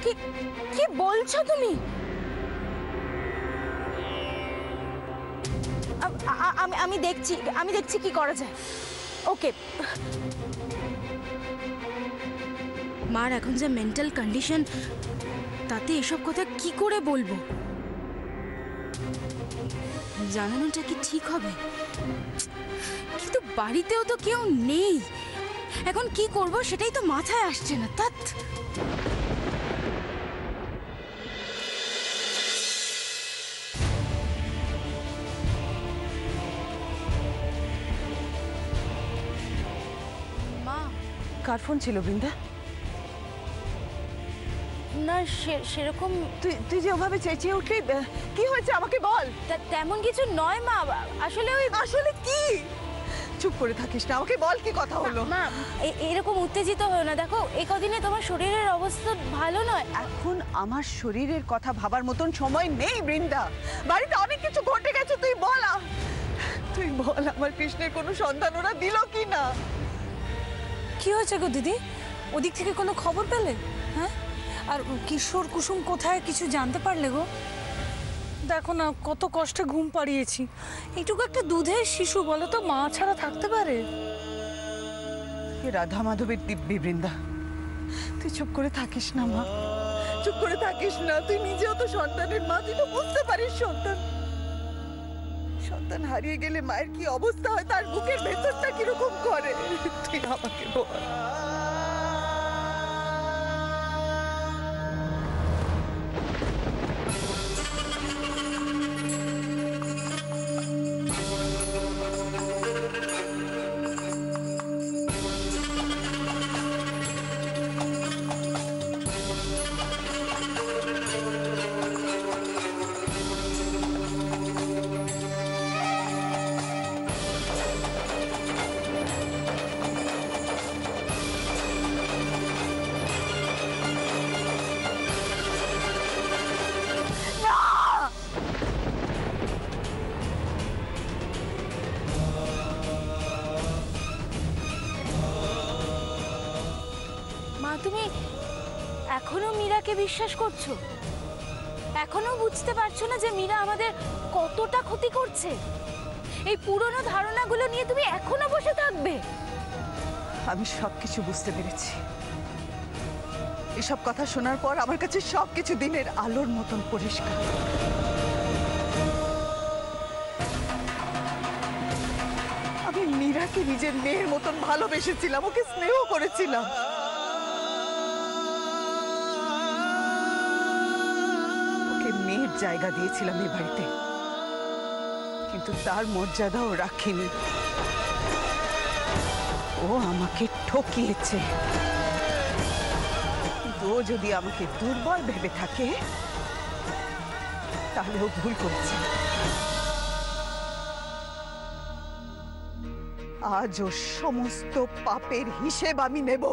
কি কি বলছো তুমি? আমি দেখছি কি করা যায়। ওকে। মার এখন যে মেন্টাল কন্ডিশন, তাতে এসব কথা কি করে বলবো? জানানোটা কি ঠিক হবে? কিন্তু বাড়িতেও তো কেউ নেই, এখন কি করব সেটাই তো মাথায় আসছে না। তাত মা, কার ফোন ছিল বৃন্দা? না সেরকম। তুই যে ওভাবে চেঁচিয়ে উঠলি, কি হয়েছে আমাকে বল। তেমন কিছু নয় মা, আসলে আসলে কি? চুপ করে থাকিস না, আমাকে বল কি কথা হলো। মা এরকম উত্তেজিত হও না, দেখো এই কদিনে তোমার শরীরের অবস্থা ভালো নয়। এখন আমার শরীরের কথা ভাবার মতন সময় নেই বৃন্দা, বাড়িতে অনেক কিছু ঘটে গেছে। তুই বল আমার কৃষ্ণের কোনো সন্ধান ওরা দিল কি না? কি হয়েছে গো দিদি? ওদিক থেকে কোনো খবর পেলে? হ্যাঁ, আর কিশোর কুসুম কোথায়, কিছু জানতে পারলে গো? দেখো না কত কষ্টে ঘুম পাড়িয়েছি, এইটুকু একটা দুধের শিশু, বলো তো মা ছাড়া থাকতে পারে? রাধা মাধবের দিব্যি বৃন্দা, তুই চুপ করে থাকিস না মা, চুপ করে থাকিস না। তুই নিজেও তো সন্তানের মা, তুই তো বুঝতে পারিস সন্তান হারিয়ে গেলে মায়ের কি অবস্থা হয়, তার বুকের ভেতরটা কিরকম করে। তুই আমাকে বল। মা, তুমি এখনো মীরাকে বিশ্বাস করছো? এখনো বুঝতে পারছো না যে মীরা আমাদের কতটা ক্ষতি করছে? এই পুরনো ধারণাগুলো নিয়ে তুমি এখনো বসে থাকবে? আমি সবকিছু বুঝতে পেরেছি। এসব কথা শোনার পর আমার কাছে সবকিছু দিনের আলোর মতন পরিষ্কার। আমি মীরাকে নিজের মেয়ের মতন ভালোবেসেছিলাম, ওকে স্নেহ করেছিলাম। ওকে মেয়ের জায়গা দিয়েছিলাম এই বাড়িতে, কিন্তু তার মর্যাদাও রাখিনি। ও আমাকে ঠকিয়েছে। কিন্তু ও যদি আমাকে দুর্বল ভেবে থাকে তাহলে ও ভুল করছে। আজ ও সমস্ত পাপের হিসেব আমি নেব।